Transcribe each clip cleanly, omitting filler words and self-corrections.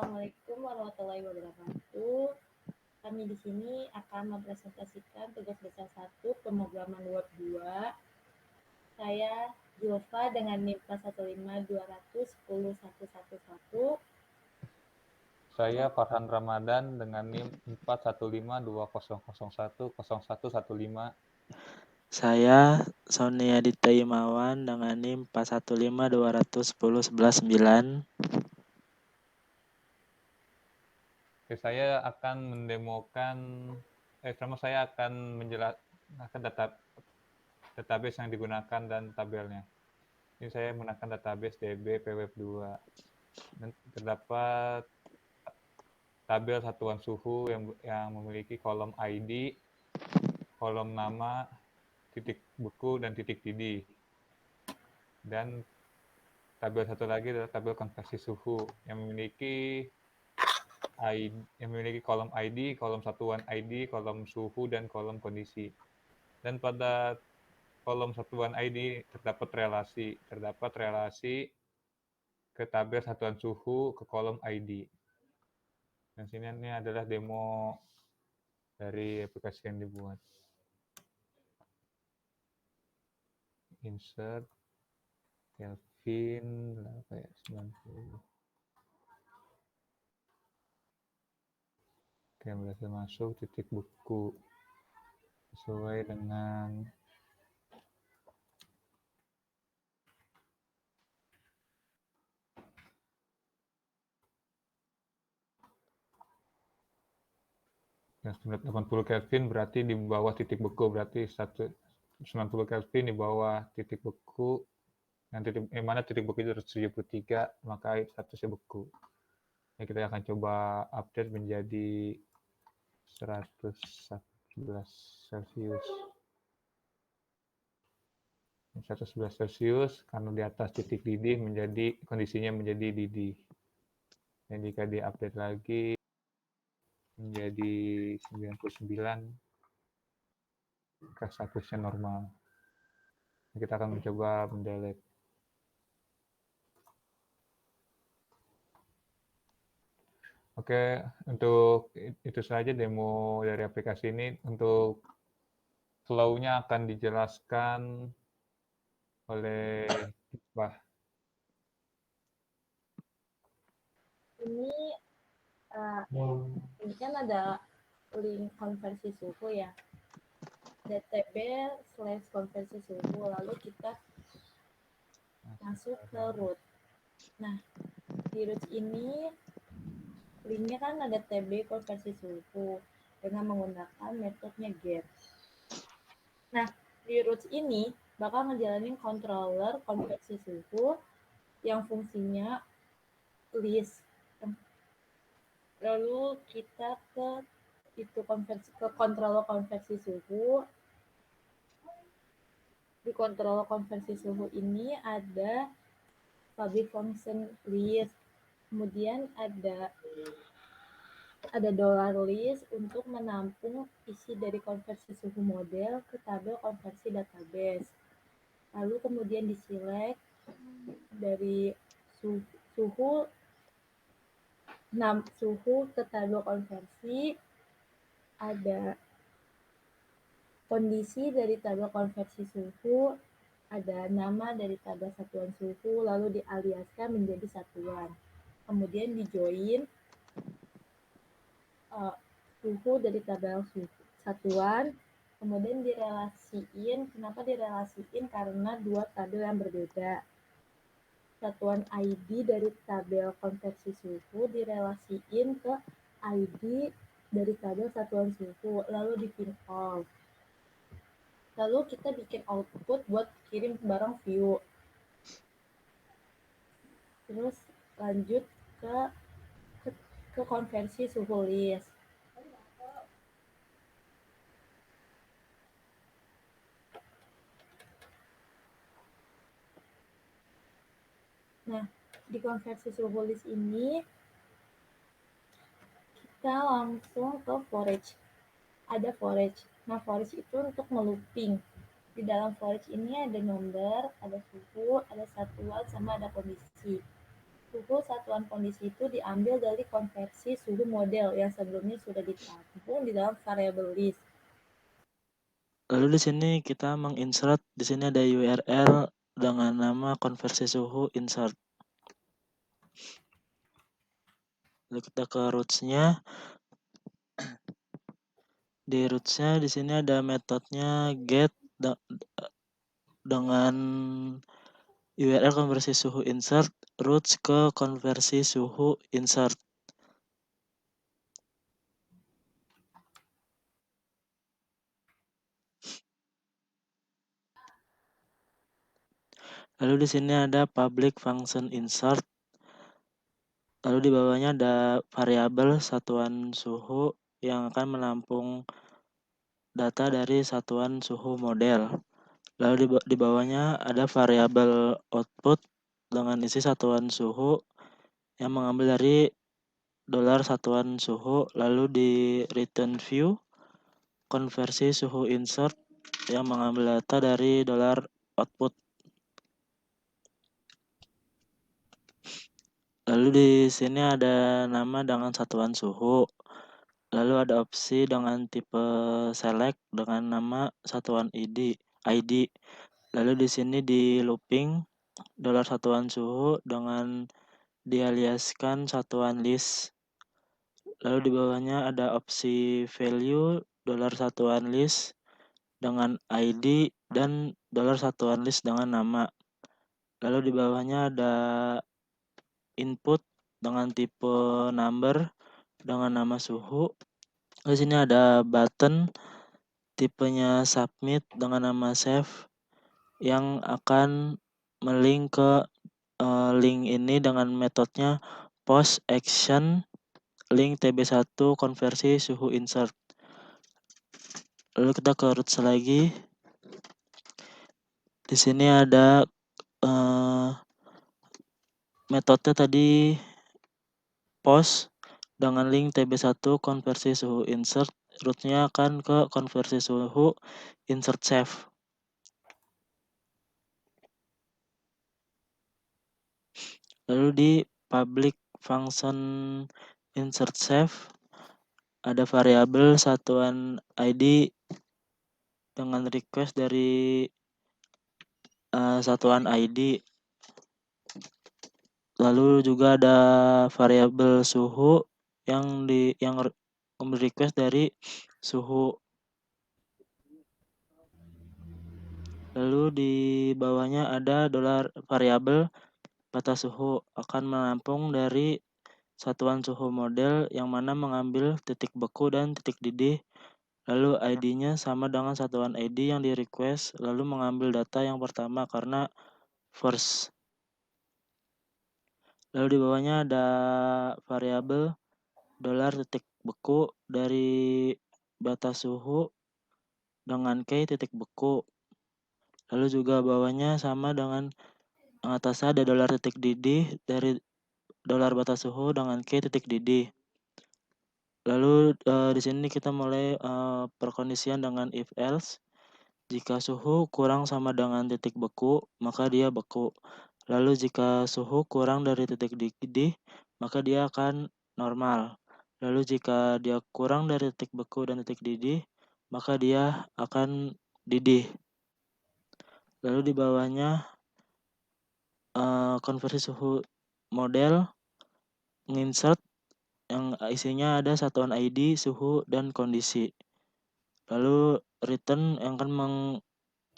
Assalamualaikum warahmatullahi wabarakatuh. Kami di sini akan mempresentasikan tugas besar 1 pemrograman Word 2. Saya Zulfa dengan NIM 415210111. Saya Farhan Ramadan dengan NIM 41520010115. Saya Sony Aditya Imawan dengan NIM 415210119. Oke, saya akan mendemokan, saya akan menjelaskan database yang digunakan dan tabelnya. Ini saya menggunakan database DB PWeb2. Dan terdapat tabel satuan suhu yang memiliki kolom ID, kolom nama, titik buku, dan titik didih. Dan tabel satu lagi adalah tabel konversi suhu yang memiliki kolom ID, kolom satuan ID, kolom suhu, dan kolom kondisi. Dan pada kolom satuan ID terdapat relasi ke tabel satuan suhu ke kolom ID. Dan sini ini adalah demo dari aplikasi yang dibuat. Insert Kelvin 90. Oke, berhasil masuk titik buku sesuai dengan yang 90 Kelvin berarti di bawah titik beku, berarti 90 Kelvin di bawah titik beku, yang mana titik beku itu 173, maka statusnya beku. Ini kita akan coba update menjadi 111 Celcius. 111 Celcius karena di atas titik didih kondisinya menjadi didih. Dan jika di update lagi menjadi 99, maka statusnya normal. Kita akan mencoba mendelete. Oke, untuk itu saja demo dari aplikasi ini. Untuk flow-nya akan dijelaskan oleh Pak. Ini kan ada link konversi suhu ya. DTB/konversi suhu. Lalu kita masuk ke root. Nah, di root ini linknya kan ada TB konversi suhu dengan menggunakan metodenya get. Nah, di root ini bakal ngejalanin controller konversi suhu yang fungsinya list. Lalu kita ke controller konversi suhu. Di controller konversi suhu ini ada public function list. Kemudian ada $list untuk menampung isi dari konversi suhu model ke tabel konversi database. Lalu kemudian di-select dari suhu ke tabel konversi, ada kondisi dari tabel konversi suhu, ada nama dari tabel satuan suhu, lalu dialiaskan menjadi satuan. Kemudian di-join suhu dari tabel satuan, kemudian direlasiin. Kenapa direlasiin? Karena dua tabel yang berbeda. Satuan ID dari tabel konversi suhu direlasiin ke ID dari tabel satuan suhu, lalu di-print all. Lalu kita bikin output buat kirim bareng view. Terus lanjut ke konversi suhu list. Nah, di konversi suhu list ini kita langsung ke forage. Ada forage. Nah, forage itu untuk melooping. Di dalam forage ini ada number, ada suhu, ada satuan, sama ada kondisi. Suhu satuan kondisi itu diambil dari konversi suhu model yang sebelumnya sudah ditampung di dalam variabel list. Lalu di sini kita menginsert, di sini ada URL dengan nama konversi suhu insert. Lalu kita ke roots-nya. Di roots-nya di sini ada metodenya get dengan URL konversi suhu insert roots ke konversi suhu insert. Lalu di sini ada public function insert. Lalu di bawahnya ada variabel satuan suhu yang akan menampung data dari satuan suhu model. Lalu di bawahnya ada variabel output dengan isi satuan suhu yang mengambil dari dolar satuan suhu. Lalu di return view konversi suhu insert yang mengambil data dari dolar output. Lalu di sini ada nama dengan satuan suhu. Lalu ada opsi dengan tipe select dengan nama satuan ID. Lalu di sini di looping dolar satuan suhu dengan dialiaskan satuan list. Lalu di bawahnya ada opsi value dolar satuan list dengan ID dan dolar satuan list dengan nama. Lalu di bawahnya ada input dengan tipe number dengan nama suhu. Di sini ada button tipenya submit dengan nama save yang akan melink ke link ini dengan metodenya post action link tb1 konversi suhu insert. Lalu kita ke roots lagi. Di sini ada metode tadi post dengan link tb1 konversi suhu insert. Rootnya akan ke konversi suhu insert save. Lalu di public function insert save ada variabel satuan ID dengan request dari satuan ID. Lalu juga ada variabel suhu yang request dari suhu. Lalu di bawahnya ada dolar variabel batas suhu akan menampung dari satuan suhu model yang mana mengambil titik beku dan titik didih. Lalu ID-nya sama dengan satuan ID yang di request, lalu mengambil data yang pertama karena first. Lalu di bawahnya ada variabel dolar titik beku dari batas suhu dengan key titik beku. Lalu juga bawahnya sama dengan atasnya ada dolar titik didih dari dolar batas suhu dengan key titik didih. Lalu di sini kita mulai perkondisian dengan if else. Jika suhu kurang sama dengan titik beku, maka dia beku. Lalu jika suhu kurang dari titik didih, maka dia akan normal. Lalu jika dia kurang dari titik beku dan titik didih, maka dia akan didih. Lalu di bawahnya konversi suhu model menginsert yang isinya ada satuan ID, suhu, dan kondisi. Lalu return yang akan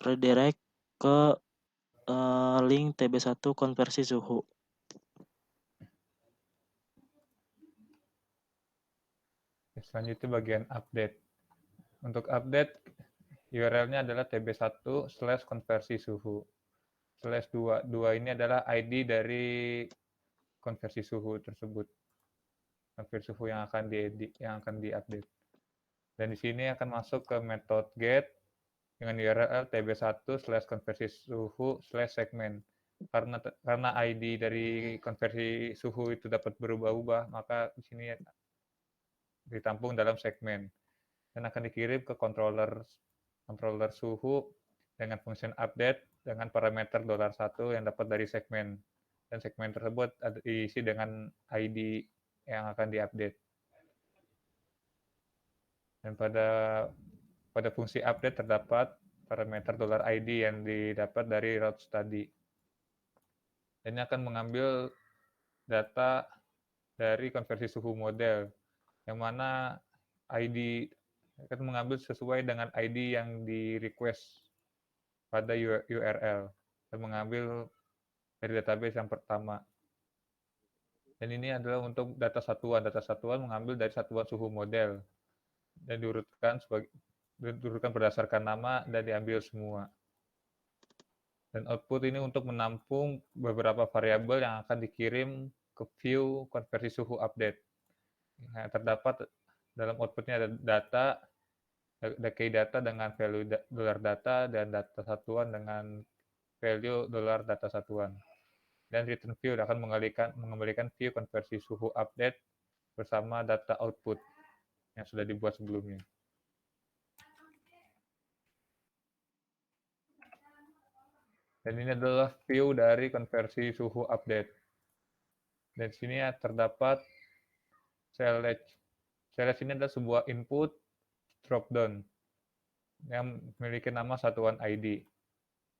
redirect ke link tb1 konversi suhu. Selanjutnya bagian update. Untuk update, URL-nya adalah tb1/konversi suhu. /2 ini adalah ID dari konversi suhu tersebut. Konversi suhu yang akan diupdate. Dan di sini akan masuk ke metode get dengan URL tb1/konversi suhu/segmen. Karena ID dari konversi suhu itu dapat berubah-ubah, maka di sini ditampung dalam segmen dan akan dikirim ke controller suhu dengan function update dengan parameter $1 yang dapat dari segmen. dan segmen tersebut diisi dengan ID yang akan diupdate. Dan pada fungsi update terdapat parameter $ID yang didapat dari route study. Dan ini akan mengambil data dari konversi suhu model, yang mana ID akan mengambil sesuai dengan ID yang di request pada URL, dan mengambil dari database yang pertama. Dan ini adalah untuk data satuan. Data satuan mengambil dari satuan suhu model dan diurutkan berdasarkan nama dan diambil semua. Dan output ini untuk menampung beberapa variabel yang akan dikirim ke view konversi suhu update. Nah, terdapat dalam outputnya ada data, ada key data dengan value $data dan data satuan dengan value $data satuan. Dan return view akan mengembalikan view konversi suhu update bersama data output yang sudah dibuat sebelumnya. Dan ini adalah view dari konversi suhu update. Dan di sini terdapat select. Select ini adalah sebuah input dropdown yang memiliki nama satuan ID.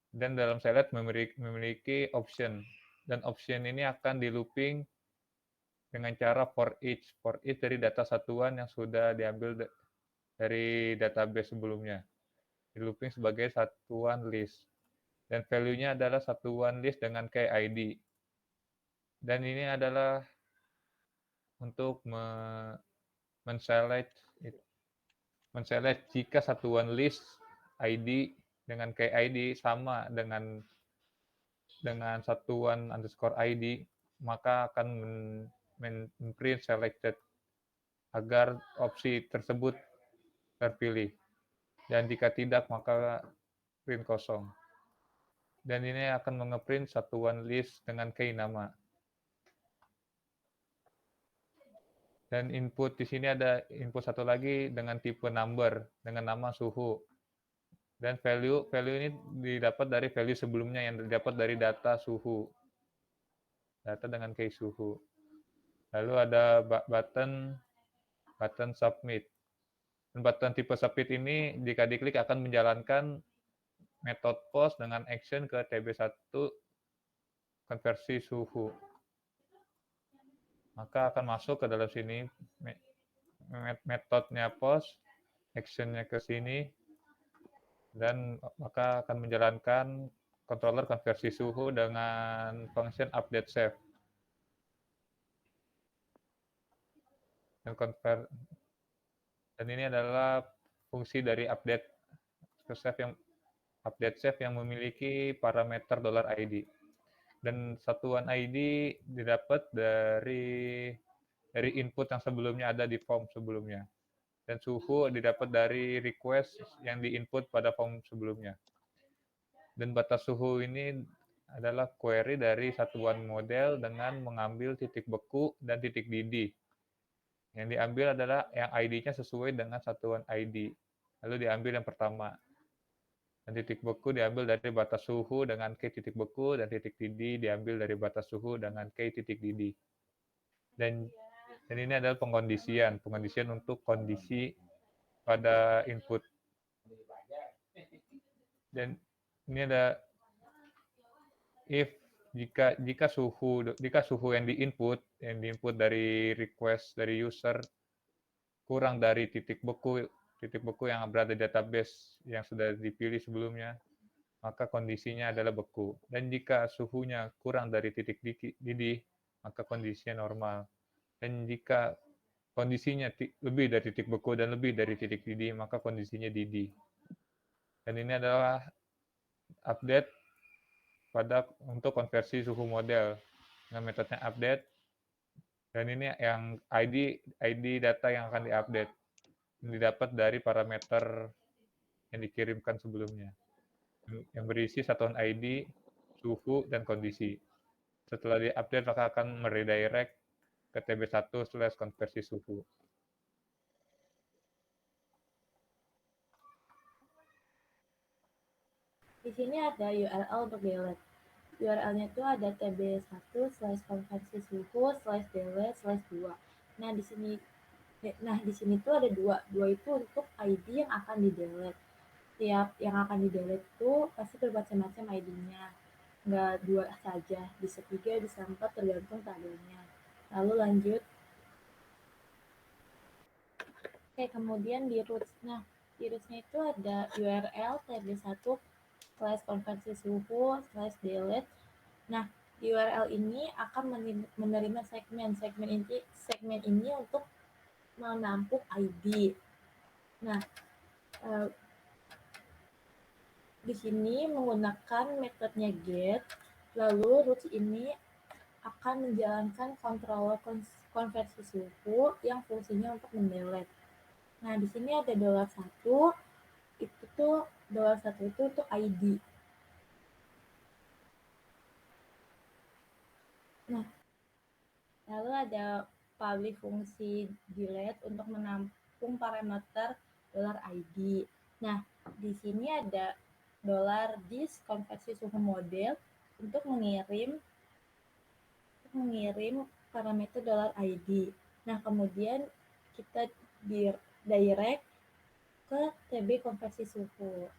Dan dalam select memiliki option. Dan option ini akan di looping dengan cara for each. For each dari data satuan yang sudah diambil dari database sebelumnya. Di looping sebagai satuan list. Dan value-nya adalah satuan list dengan key ID. Dan ini adalah untuk men-select jika satuan list ID dengan key ID sama dengan satuan underscore ID, maka akan print selected agar opsi tersebut terpilih. Dan jika tidak, maka print kosong. Dan ini akan mengeprint satuan list dengan key nama. Dan input di sini ada input satu lagi dengan tipe number, dengan nama suhu. Dan value ini didapat dari value sebelumnya yang didapat dari data suhu. Data dengan key suhu. Lalu ada button submit. Dan button tipe submit ini jika diklik akan menjalankan metode post dengan action ke TB1 konversi suhu. Maka akan masuk ke dalam sini metodenya post, actionnya ke sini, dan maka akan menjalankan controller konversi suhu dengan function update save. Dan ini adalah fungsi dari update save yang memiliki parameter $ID. Dan satuan ID didapat dari input yang sebelumnya ada di form sebelumnya. Dan suhu didapat dari request yang di-input pada form sebelumnya. Dan batas suhu ini adalah query dari satuan model dengan mengambil titik beku dan titik didih. Yang diambil adalah yang ID-nya sesuai dengan satuan ID. Lalu diambil yang pertama. Dan titik beku diambil dari batas suhu dengan key titik beku, dan titik didih diambil dari batas suhu dengan key titik didih. Dan ini adalah pengkondisian untuk kondisi pada input. Dan ini ada if jika suhu yang diinput dari request dari user kurang dari titik beku yang berada di database yang sudah dipilih sebelumnya, maka kondisinya adalah beku. Dan jika suhunya kurang dari titik didih, maka kondisinya normal. Dan jika kondisinya lebih dari titik beku dan lebih dari titik didih, maka kondisinya didih. Dan ini adalah update untuk konversi suhu model dengan metodenya update. Dan ini yang ID data yang akan diupdate, didapat dari parameter yang dikirimkan sebelumnya, yang berisi satuan ID, suhu, dan kondisi. Setelah diupdate, maka akan meredirect ke TB1/konversi suhu. Di sini ada URL untuk delete. URL-nya itu ada tb1/konversi suhu /delete/2. Nah, di sini tuh ada dua itu untuk ID yang akan di-delete. Tiap yang akan di-delete itu pasti bermacam-macam ID-nya. Nggak dua saja, bisa 3, bisa 4, tergantung keadaannya. Lalu lanjut. Oke, kemudian di roots. Nah, di roots-nya itu ada URL tb1/konversi suhu/delete. Nah, di URL ini akan menerima segmen. Segmen ini untuk menampung ID. Nah, di sini menggunakan metodenya get, lalu roots ini akan menjalankan controller konversi suhu yang fungsinya untuk mendelete. Nah, di sini ada $1, itu tuh $1 itu untuk ID. Nah, lalu ada public fungsi delete untuk menampung parameter $ID. Nah, di sini ada $this konversi suhu model untuk mengirim parameter $ID. Nah, kemudian kita direct ke TB konversi suhu.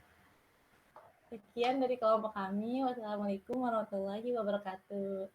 Sekian dari kelompok kami. Wassalamualaikum warahmatullahi wabarakatuh.